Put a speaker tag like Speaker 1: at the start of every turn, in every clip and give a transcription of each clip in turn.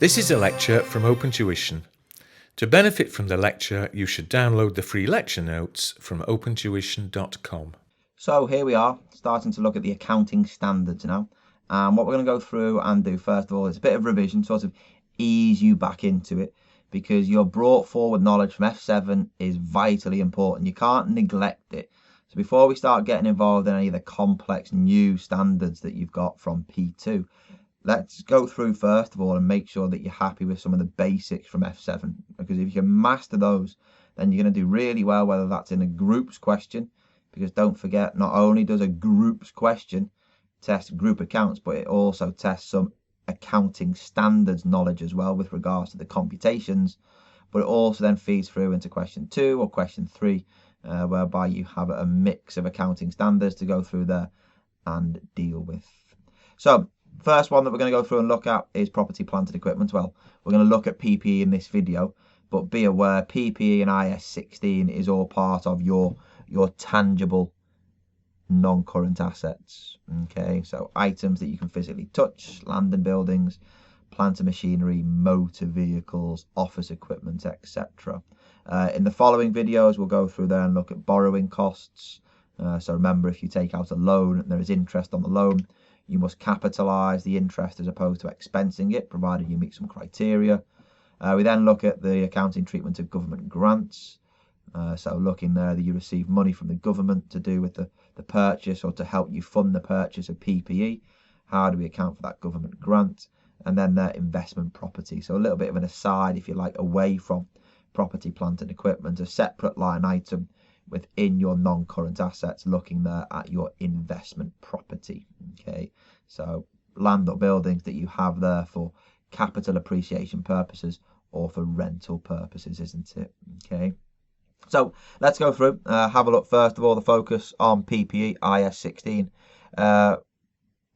Speaker 1: This is a lecture from Open Tuition. To benefit from the lecture, you should download the free lecture notes from opentuition.com.
Speaker 2: So here we are, starting to look at the accounting standards now. And what we're going to go through and do first of all is a bit of revision, sort of ease you back into it, because your brought forward knowledge from F7 is vitally important. You can't neglect it. So before we start getting involved in any of the complex new standards that you've got from P2, let's go through first of all and make sure that you're happy with some of the basics from F7, because if you can master those, then you're going to do really well, whether that's in a groups question, because don't forget, not only does a groups question test group accounts, but it also tests some accounting standards knowledge as well with regards to the computations, but it also then feeds through into question 2 or question 3, whereby you have a mix of accounting standards to go through there and deal with. So first one that we're going to go through and look at is property, plant and equipment. Well, we're going to look at PPE in this video, but be aware PPE and IAS 16 is all part of your tangible non-current assets. Okay, so items that you can physically touch, land and buildings, plant and machinery, motor vehicles, office equipment, etc. In the following videos, we'll go through there and look at borrowing costs. So remember, if you take out a loan and there is interest on the loan, you must capitalise the interest as opposed to expensing it, provided you meet some criteria. We then look at the accounting treatment of government grants. So looking there that you receive money from the government to do with the purchase or to help you fund the purchase of PPE. How do we account for that government grant? And then their investment property. So a little bit of an aside, if you like, away from property, plant and equipment, a separate line item within your non-current assets, looking there at your investment property. Okay, so land or buildings that you have there for capital appreciation purposes or for rental purposes, isn't it? Okay. So let's go through, have a look first of all, the focus on PPE, IAS 16.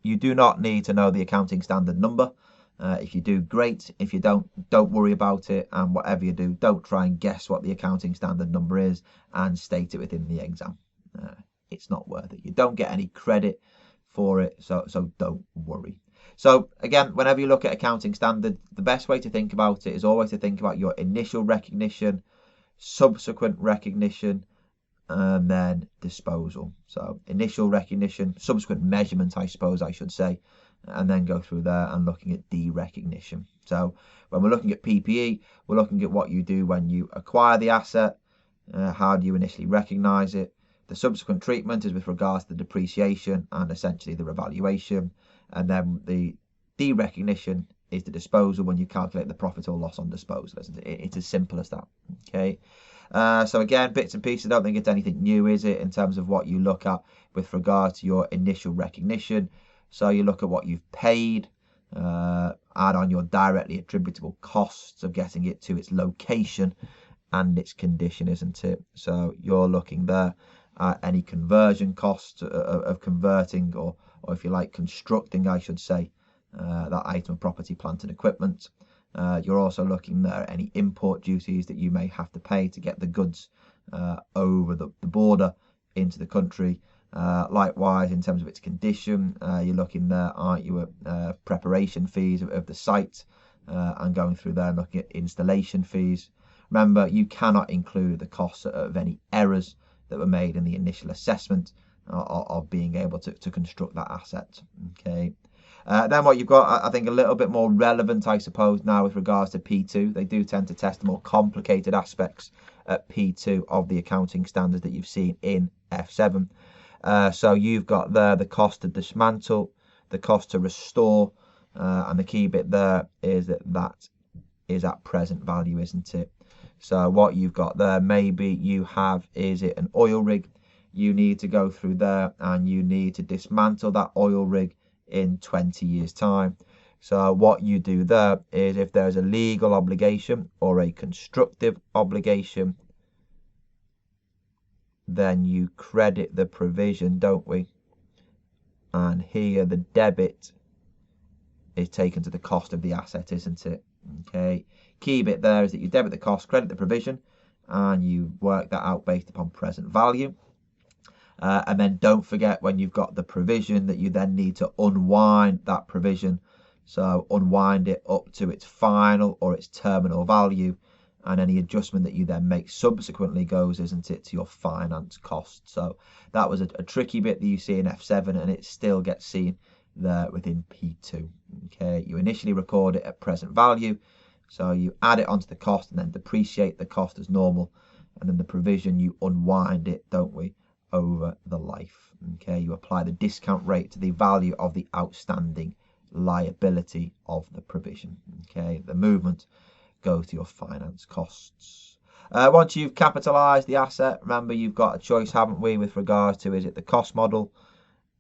Speaker 2: You do not need to know the accounting standard number. If you do, great. If you don't worry about it. And whatever you do, don't try and guess what the accounting standard number is and state it within the exam. It's not worth it. You don't get any credit for it, so don't worry. So again, whenever you look at accounting standard, the best way to think about it is always to think about your initial recognition, subsequent recognition, and then disposal. So initial recognition, subsequent measurement, I suppose I should say, and then go through there and looking at derecognition. So when we're looking at PPE, we're looking at what you do when you acquire the asset, how do you initially recognize it. The subsequent treatment is with regards to the depreciation and essentially the revaluation, and then the derecognition is the disposal when you calculate the profit or loss on disposal, isn't it? It's as simple as that. Okay. So again, bits and pieces, I don't think it's anything new, is it, in terms of what you look at with regard to your initial recognition. So you look at what you've paid, add on your directly attributable costs of getting it to its location and its condition, isn't it? So you're looking there at any conversion costs of converting or if you like constructing, I should say, that item of property, plant and equipment. You're also looking there at any import duties that you may have to pay to get the goods over the border into the country. Likewise, in terms of its condition, you're looking there, aren't you, at preparation fees of the site, and going through there and looking at installation fees. Remember, you cannot include the costs of any errors that were made in the initial assessment of being able to construct that asset. Okay. Then what you've got, I think, a little bit more relevant, I suppose, now with regards to P2. They do tend to test the more complicated aspects at P2 of the accounting standards that you've seen in F7. So you've got there the cost to dismantle, the cost to restore, and the key bit there is that is at present value, isn't it? So what you've got there, maybe you have, is it an oil rig? You need to go through there and you need to dismantle that oil rig in 20 years time. So what you do there is, if there's a legal obligation or a constructive obligation, then you credit the provision, don't we? And here the debit is taken to the cost of the asset, isn't it? Okay, key bit there is that you debit the cost, credit the provision, and you work that out based upon present value. And then don't forget, when you've got the provision, that you then need to unwind that provision So unwind it up to its final or its terminal value, and any adjustment that you then make subsequently goes, isn't it, to your finance cost. So that was a tricky bit that you see in F7, and it still gets seen there within P2. Okay, you initially record it at present value, so you add it onto the cost and then depreciate the cost as normal, and then the provision, you unwind it, don't we, over the life. Okay, you apply the discount rate to the value of the outstanding liability of the provision. Okay, the movement goes to your finance costs. Once you've capitalized the asset, remember you've got a choice, haven't we, with regards to, is it the cost model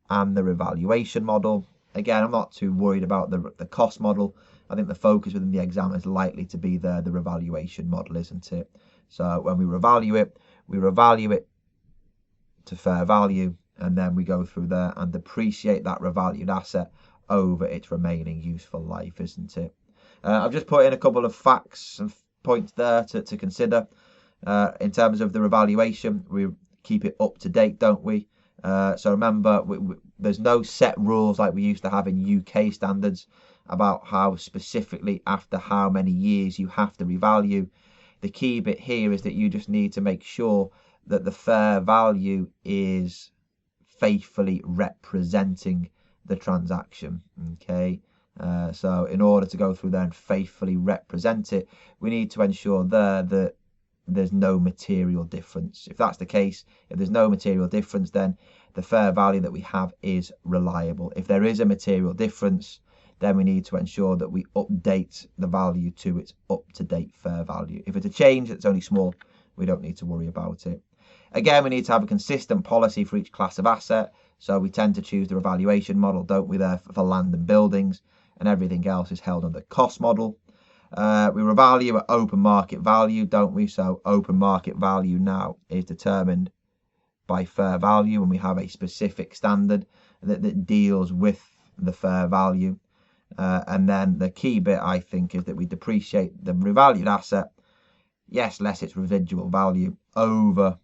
Speaker 2: and the revaluation model? Again, I'm not too worried about the cost model. I think the focus within the exam is likely to be the revaluation model, isn't it? So when we revalue it to fair value, and then we go through there and depreciate that revalued asset over its remaining useful life, isn't it? I've just put in a couple of facts and points there to consider. In terms of the revaluation, we keep it up to date, don't we? So remember, there's no set rules like we used to have in UK standards about how specifically after how many years you have to revalue. The key bit here is that you just need to make sure that the fair value is faithfully representing the transaction. Okay, so in order to go through there and faithfully represent it, we need to ensure there that there's no material difference. If that's the case, if there's no material difference, then the fair value that we have is reliable. If there is a material difference, then we need to ensure that we update the value to its up-to-date fair value. If it's a change that's only small, we don't need to worry about it. Again, we need to have a consistent policy for each class of asset. So we tend to choose the revaluation model, don't we, there for land and buildings, and everything else is held under the cost model. We revalue at open market value, don't we? So open market value now is determined by fair value, and we have a specific standard that deals with the fair value. And then the key bit, I think, is that we depreciate the revalued asset, yes, less its residual value, over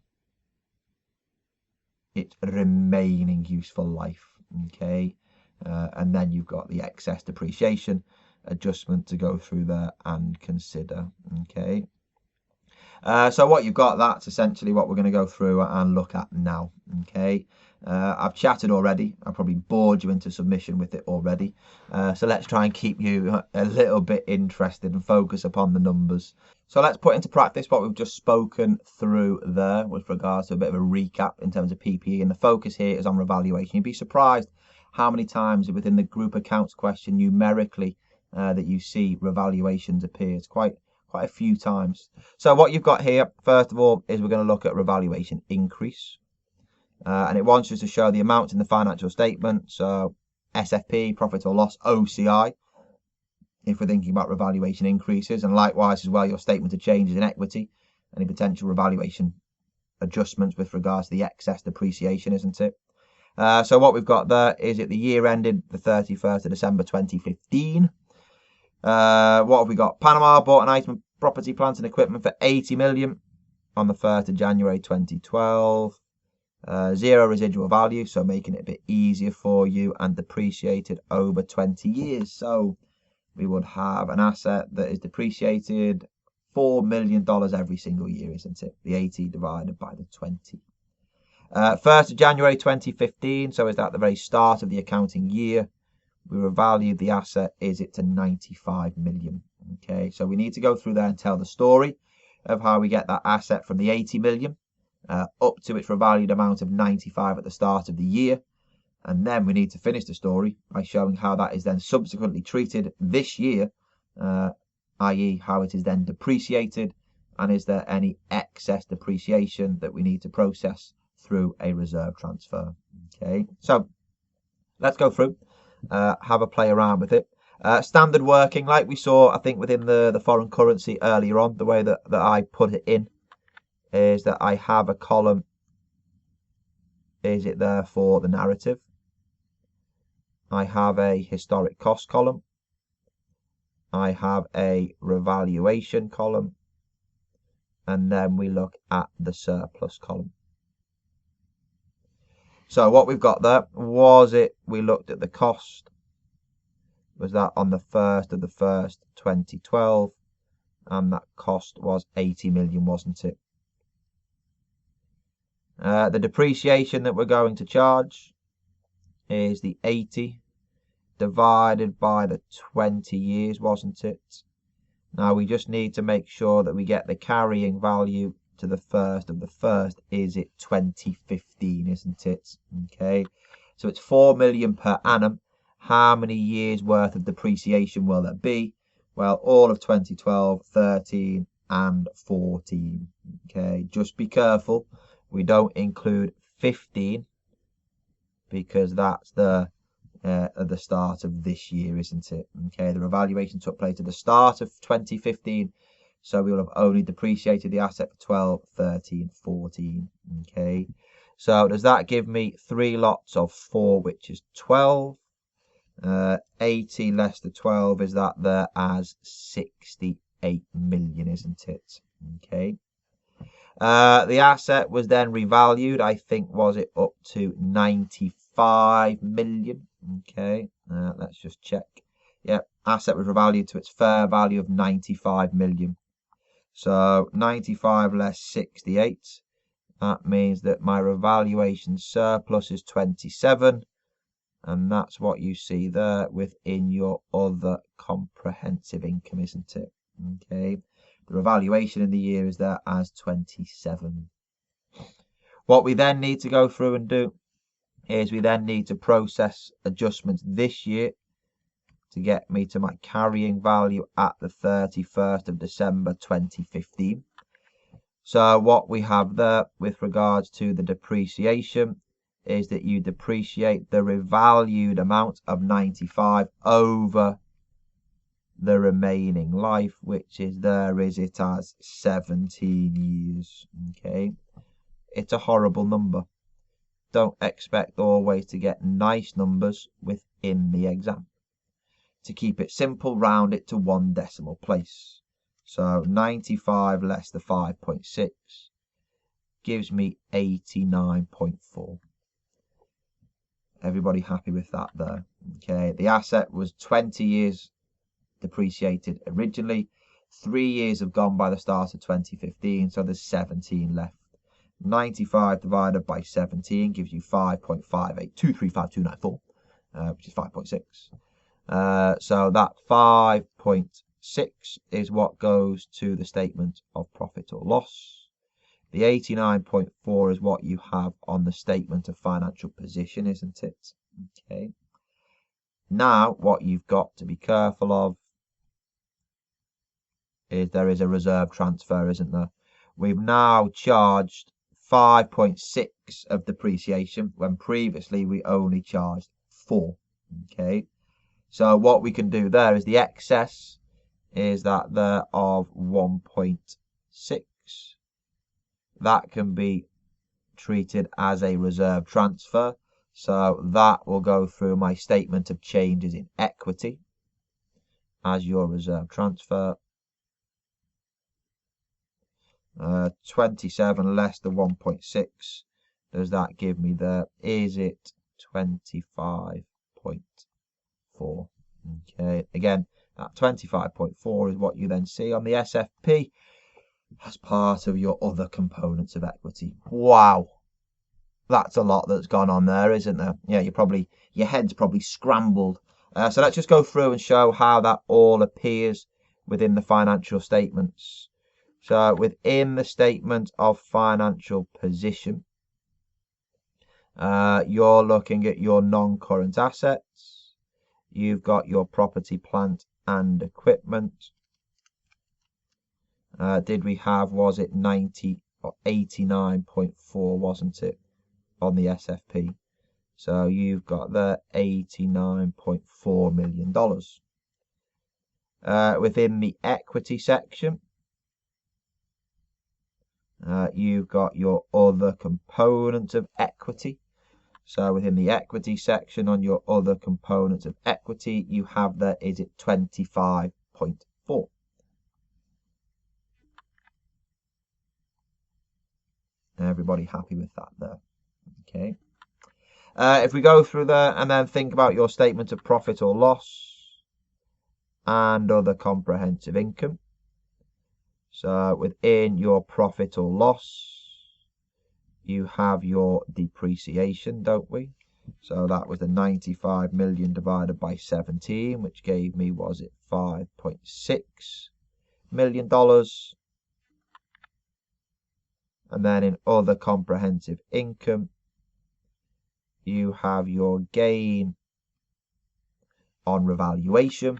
Speaker 2: its remaining useful life. Okay, and then you've got the excess depreciation adjustment to go through there and consider. Okay, so what you've got, that's essentially what we're going to go through and look at now. Okay, I've chatted already. I probably bored you into submission with it already. So let's try and keep you a little bit interested and focus upon the numbers. So let's put into practice what we've just spoken through there with regards to a bit of a recap in terms of PPE. And the focus here is on revaluation. You'd be surprised how many times within the group accounts question numerically that you see revaluations appear. It's quite a few times. So what you've got here, first of all, is we're going to look at revaluation increase. And it wants us to show the amounts in the financial statement. So SFP, profit or loss, OCI, if we're thinking about revaluation increases, and likewise as well your statement of changes in equity, any potential revaluation adjustments with regards to the excess depreciation, isn't it? So what we've got there is it the year ended the 31st of December 2015. What have we got? Panama bought an item of property, plant and equipment for 80 million on the 1st of January 2012. Zero residual value, so making it a bit easier for you, and depreciated over 20 years. So we would have an asset that is depreciated $4 million every single year, isn't it? The 80 divided by the 20. 1st of January 2015, so is that the very start of the accounting year? We revalued the asset, is it to 95 million? Okay, so we need to go through there and tell the story of how we get that asset from the 80 million up to its revalued amount of 95 at the start of the year. And then we need to finish the story by showing how that is then subsequently treated this year, i.e. how it is then depreciated, and is there any excess depreciation that we need to process through a reserve transfer. Okay, so let's go through, have a play around with it. Standard working, like we saw, I think, within the foreign currency earlier on, the way that I put it in is that I have a column, is it there for the narrative? I have a historic cost column. I have a revaluation column. And then we look at the surplus column. So what we've got there, was it we looked at the cost, was that on the 1st of the 1st, 2012, and that cost was 80 million, wasn't it? The depreciation that we're going to charge is the 80 divided by the 20 years, wasn't it? Now we just need to make sure that we get the carrying value to the 1st of the 1st. Is it 2015, isn't it? Okay, so it's 4 million per annum. How many years worth of depreciation will there be? Well, all of 2012, 13 and 14. Okay, just be careful we don't include 15 because that's at the start of this year, isn't it? Okay, the revaluation took place at the start of 2015, so we will have only depreciated the asset for 12, 13, 14. Okay, so does that give me 3 lots of 4, which is 12? 80 less the 12 is that there as 68 million, isn't it? Okay. The asset was then revalued, I think, was it up to 95 million? Okay, let's just check. Yep, asset was revalued to its fair value of 95 million. So 95 less 68, that means that my revaluation surplus is 27, and that's what you see there within your other comprehensive income, isn't it? Okay. The revaluation in the year is there as 27. What we then need to go through and do is we then need to process adjustments this year to get me to my carrying value at the 31st of December 2015. So what we have there with regards to the depreciation is that you depreciate the revalued amount of 95 over the remaining life, which is there is it as 17 years. Okay, it's a horrible number. Don't expect always to get nice numbers within the exam. To keep it simple, round it to 1 decimal place. So 95 less the 5.6 gives me 89.4. Everybody happy with that there? Okay, the asset was 20 years depreciated originally. 3 years have gone by the start of 2015, so there's 17 left. 95 divided by 17 gives you 5.58235,294, which is 5.6. So that 5.6 is what goes to the statement of profit or loss. The 89.4 is what you have on the statement of financial position, isn't it? Okay. Now, what you've got to be careful of is there is a reserve transfer, isn't there? We've now charged 5.6 of depreciation when previously we only charged 4. Okay, so what we can do there is the excess is that there of 1.6. That can be treated as a reserve transfer, so that will go through my statement of changes in equity as your reserve transfer. 27 less than 1.6, does that give me there? Is it 25.4? Okay, again, that 25.4 is what you then see on the SFP as part of your other components of equity. Wow, that's a lot that's gone on there, isn't there? Yeah, your head's probably scrambled. So let's just go through and show how that all appears within the financial statements. So within the statement of financial position, you're looking at your non-current assets. You've got your property, plant and equipment. Did we have, was it 90 or 89.4, wasn't it, on the SFP? So you've got the $89.4 million. Within the equity section, you've got your other components of equity. So within the equity section on your other components of equity, you have there, is it 25.4? Everybody happy with that there? Okay. If we go through there and then think about your statement of profit or loss, and other comprehensive income. So within your profit or loss, you have your depreciation, don't we? So that was the 95 million divided by 17, which gave me, was it $5.6 million? And then in other comprehensive income, you have your gain on revaluation.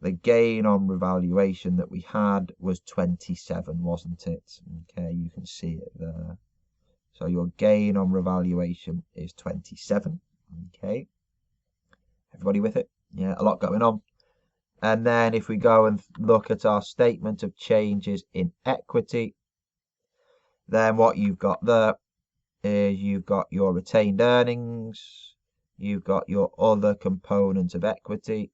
Speaker 2: The gain on revaluation that we had was 27, wasn't it? Okay, you can see it there. So your gain on revaluation is 27. Okay, everybody with it? Yeah, a lot going on. And then if we go and look at our statement of changes in equity, then what you've got there is you've got your retained earnings, you've got your other components of equity,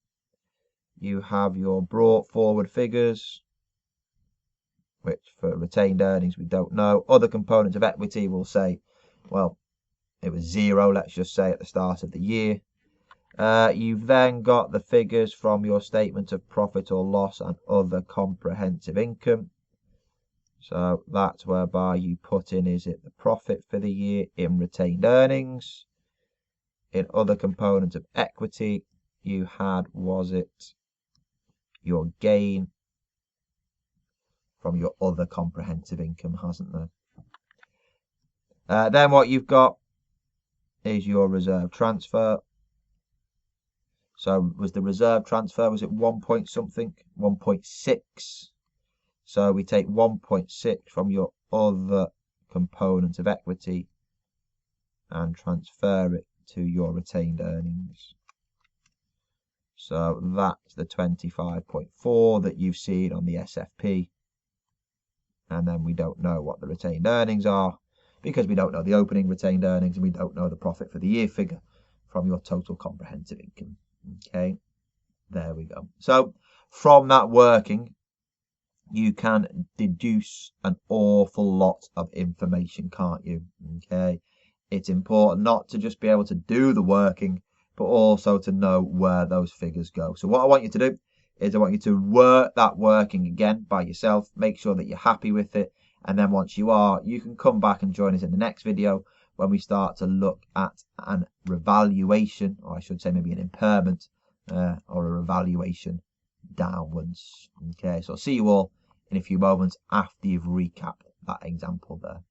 Speaker 2: you have your brought forward figures, which for retained earnings we don't know. Other components of equity will say, well, it was 0, let's just say, at the start of the year. You've then got the figures from your statement of profit or loss and other comprehensive income. So that's whereby you put in, is it the profit for the year in retained earnings? In other components of equity, you had, was it your gain from your other comprehensive income, hasn't there? Then what you've got is your reserve transfer. So was the reserve transfer, was it 1 point something? 1.6. So we take 1.6 from your other component of equity and transfer it to your retained earnings. So that's the 25.4 that you've seen on the SFP. And then we don't know what the retained earnings are because we don't know the opening retained earnings and we don't know the profit for the year figure from your total comprehensive income. Okay, there we go. So from that working, you can deduce an awful lot of information, can't you? Okay, it's important not to just be able to do the working, but also to know where those figures go. So what I want you to do is I want you to work that working again by yourself, make sure that you're happy with it, and then once you are, you can come back and join us in the next video when we start to look at an revaluation, or I should say maybe an impairment or a revaluation downwards. Okay, so I'll see you all in a few moments after you've recapped that example there.